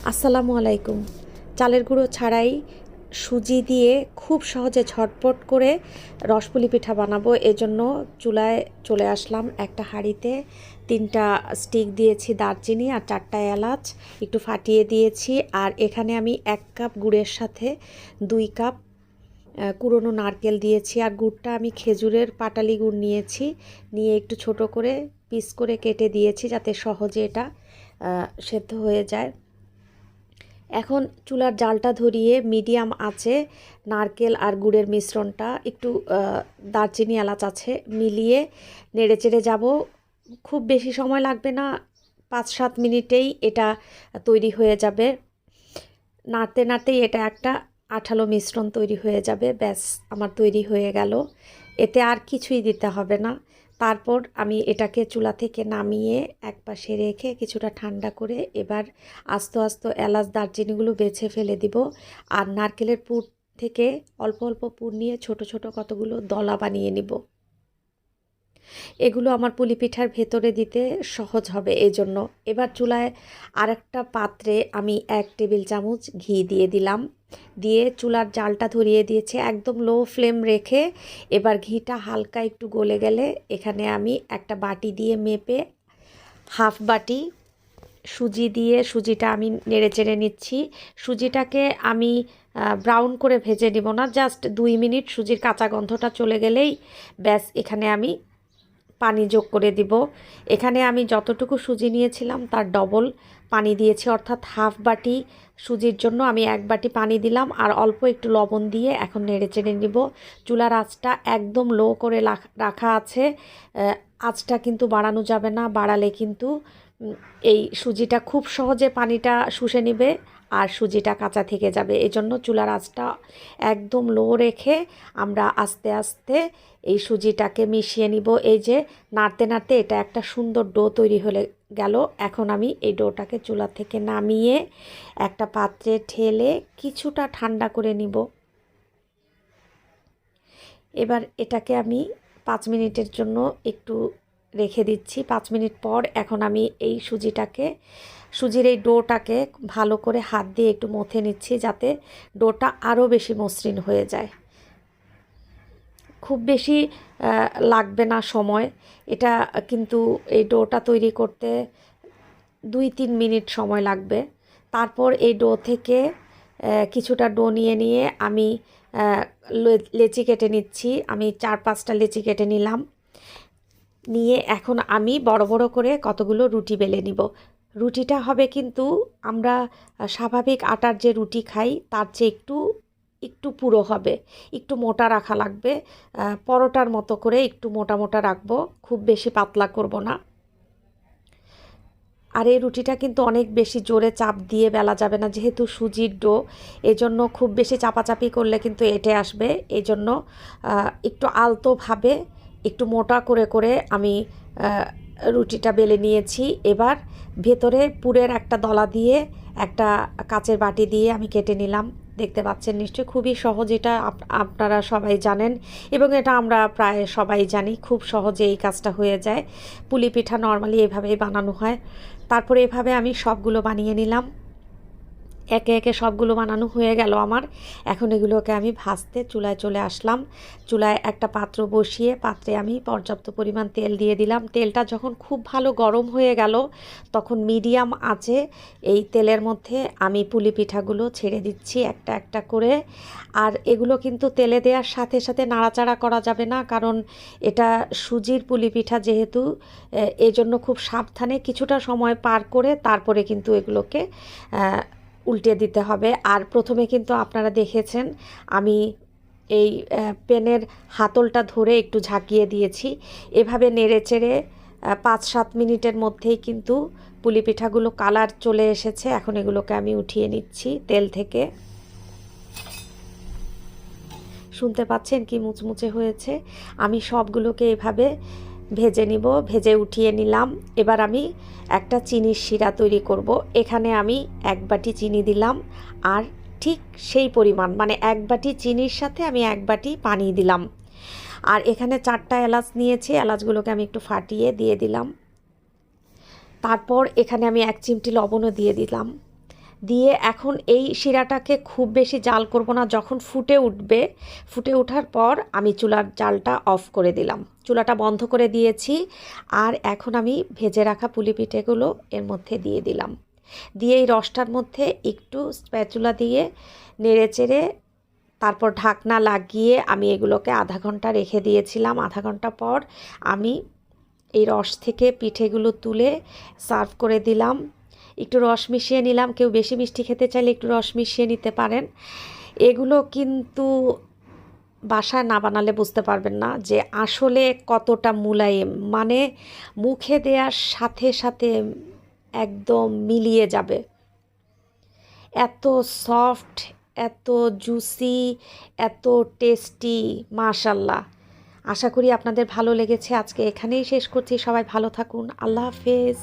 আসসালামু আলাইকুম। চালের গুঁড়ো ছাড়াই সুজি দিয়ে খুব সহজে ঝটপট করে রসপুলি পিঠা বানাবো। এজন্য চুলায় চলে আসলাম। একটা হাঁড়িতে 3টা স্টিক দিয়েছি, দারচিনি আর 4টা এলাচ একটু ফাটিয়ে দিয়েছি। আর এখানে আমি 1 কাপ গুড়ের সাথে 2 কাপ কুড়োনো নারকেল দিয়েছি। আর গুড়টা আমি খেজুরের পাটালি গুড় নিয়েছি, নিয়ে একটু ছোট করে পিস করে কেটে দিয়েছি যাতে সহজে এটা সেদ্ধ হয়ে যায়। এখন চুলার জালটা ধরিয়ে মিডিয়াম আঁচে নারকেল আর গুড়ের মিশ্রণটা একটু দারচিনি এলাচ আছে মিলিয়ে নেড়েচেড়ে যাব। খুব বেশি সময় লাগবে না, 5-7 মিনিটেই এটা তৈরি হয়ে যাবে। নাড়তে নাড়তেই এটা একটা আঠালো মিশ্রণ তৈরি হয়ে যাবে। ব্যাস, আমার তৈরি হয়ে গেল। এতে আর কিছুই দিতে হবে না। তারপর আমি এটাকে চুলা থেকে নামিয়ে একপাশে রেখে কিছুটা ঠান্ডা করে এবার আস্তে আস্তে এলাচ দারচিনিগুলো বেছে ফেলে দিব। আর নারকেলের পুর থেকে অল্প অল্প পুর নিয়ে ছোট ছোট কতগুলো দলা বানিয়ে নিব। এগুলো আমার পুলি পিঠার ভেতরে দিতে সহজ হবে এজন্য। এবার চুলায় আরেকটা পাত্রে আমি 1 টেবিল চামচ ঘি দিয়ে দিলাম, দিয়ে চুলার জালটা ধরিয়ে দিয়েছি একদম লো ফ্লেম রেখে। এবার ঘিটা হালকা একটু গলে গেলে এখানে আমি একটা বাটি দিয়ে মেপে হাফ বাটি সুজি দিয়ে সুজিটা আমি নেড়েচেড়ে নিচ্ছি। সুজিটাকে আমি ব্রাউন করে ভেজে নিব না, জাস্ট 2 মিনিট সুজির কাঁচা গন্ধটা চলে গেলেই ব্যাস এখানে আমি পানি যোগ করে দিব। এখানে আমি যতটুকু সুজি নিয়েছিলাম তার ডবল পানি দিয়েছি, অর্থাৎ হাফ বাটি সুজির জন্য আমি 1 বাটি পানি দিলাম। আর অল্প একটু লবণ দিয়ে এখন নেড়েচেড়ে নিব। চুলার আঁচটা একদম লো করে রাখা আছে। আঁচটা কিন্তু বাড়ানো যাবে না, বাড়ালে কিন্তু এই সুজিটা খুব সহজে পানিটা শুষে নেবে আর সুজিটা কাঁচা থেকে যাবে। এজন্য চুলার আঁচটা একদম লো রেখে আমরা আস্তে আস্তে এই সুজিটাকে মিশিয়ে নিব। এই যে নাড়তে নাড়তে এটা একটা সুন্দর ডো তৈরি হয়ে গেল। এখন আমি এই ডোটাকে চুলা থেকে নামিয়ে একটা পাত্রে ঢেলে কিছুটা ঠান্ডা করে নিব। এবার এটাকে আমি 5 মিনিটের জন্য একটু রেখে দিচ্ছি। 5 মিনিট পর এখন আমি এই সুজির এই ডোটাকে ভালো করে হাত দিয়ে একটু মথে নিচ্ছি যাতে ডোটা আরও বেশি মসৃণ হয়ে যায়। খুব বেশি লাগবে না সময়, এটা কিন্তু এই ডোটা তৈরি করতে 2-3 মিনিট সময় লাগবে। তারপর এই ডো থেকে কিছুটা ডো নিয়ে আমি লেচি কেটে নিচ্ছি। আমি 4-5টা লেচি কেটে নিলাম, নিয়ে এখন আমি বড় বড় করে কতগুলো রুটি বেলে নিব। রুটিটা হবে কিন্তু আমরা স্বাভাবিক আটার যে রুটি খাই তার চেয়ে একটু পুরো হবে, একটু মোটা রাখা লাগবে। পরোটার মতো করে একটু মোটা মোটা রাখবো, খুব বেশি পাতলা করব না। আর এই রুটিটা কিন্তু অনেক বেশি জোরে চাপ দিয়ে বেলা যাবে না, যেহেতু সুজির ডো, এজন্য খুব বেশি চাপাচাপি করলে কিন্তু এঁটে আসবে। এজন্য একটু আলতোভাবে একটু মোটা করে করে আমি রুটিটা বেলে নিয়েছি। এবার ভেতরে পুরের একটা দলা দিয়ে একটা কাচের বাটি দিয়ে আমি কেটে নিলাম। দেখতে পাচ্ছেন নিশ্চয়ই, খুবই সহজ। এটা আপনারা সবাই জানেন এবং এটা আমরা প্রায় সবাই জানি, খুব সহজে এই কাজটা হয়ে যায়। পুলি পিঠা নর্মালি এভাবেই বানানো হয়। তারপরে এভাবে আমি সবগুলো বানিয়ে নিলাম। একে একে সবগুলো বানানো হয়ে গেল আমার। এখন এগুলোকে আমি ভাজতে চুলায় চলে আসলাম। চুলায় একটা পাত্র বসিয়ে পাত্রে আমি পর্যাপ্ত পরিমাণ তেল দিয়ে দিলাম। তেলটা যখন খুব ভালো গরম হয়ে গেল তখন মিডিয়াম আঁচে এই তেলের মধ্যে আমি পুলি পিঠাগুলো ছেড়ে দিচ্ছি একটা একটা করে। আর এগুলো কিন্তু তেলে দেওয়ার সাথে সাথে নাড়াচাড়া করা যাবে না, কারণ এটা সুজির পুলি পিঠা যেহেতু, এজন্য খুব সাবধানে কিছুটা সময় পার করে তারপরে কিন্তু এগুলোকে উল্টে দিতে হবে। আর প্রথমে কিন্তু আপনারা দেখেছেন আমি এই পেনের হাতলটা ধরে একটু ঝাঁকিয়ে দিয়েছি। এভাবে নেড়েচেড়ে 5-7 মিনিটের মধ্যেই কিন্তু পুলি পিঠাগুলো কালার চলে এসেছে। এখন এগুলোকে আমি উঠিয়ে নিচ্ছি তেল থেকে। শুনতে পাচ্ছেন কি মুচমুচে হয়েছে। আমি সবগুলোকে এভাবে ভেজে নিব, ভেজে উঠিয়ে নিলাম। এবার আমি একটা চিনির শিরা তৈরি করব। এখানে আমি 1 বাটি চিনি দিলাম, আর ঠিক সেই পরিমাণ মানে 1 বাটি চিনির সাথে আমি 1 বাটি পানি দিলাম। আর এখানে 4টা এলাচ নিয়েছি, এলাচগুলোকে আমি একটু ফাটিয়ে দিয়ে দিলাম। তারপর এখানে আমি 1 চিমটি লবণও দিয়ে দিলাম। দিয়ে এখন এই শিরাটাকে খুব বেশি জাল করব না, যখন ফুটে উঠবে, ফুটে ওঠার পর আমি চুলার জালটা অফ করে দিলাম, চুলাটা বন্ধ করে দিয়েছি। আর এখন আমি ভেজে রাখা পুলি পিঠেগুলো এর মধ্যে দিয়ে দিলাম, দিয়ে এই রসটার মধ্যে একটু স্প্যাচুলা দিয়ে নেড়েচেড়ে তারপর ঢাকনা লাগিয়ে আমি এগুলোকে আধা ঘন্টা রেখে দিয়েছিলাম। আধা ঘন্টা পর আমি এই রস থেকে পিঠেগুলো তুলে সার্ভ করে দিলাম। একটু রস মিশিয়ে নিলাম, কেউ বেশি মিষ্টি খেতে চাইলে একটু রস মিশিয়ে নিতে পারেন। এগুলো কিন্তু বাসায় না বানালে বুঝতে পারবেন না যে আসলে কতটা মুলায়েম, মানে মুখে দেওয়ার সাথে সাথে একদম মিলিয়ে যাবে, এত সফট, এত জুসি, এত টেস্টি, মাশাল্লাহ। আশা করি আপনাদের ভালো লেগেছে। আজকে এখানেই শেষ করছি। সবাই ভালো থাকুন। আল্লাহ হাফেজ।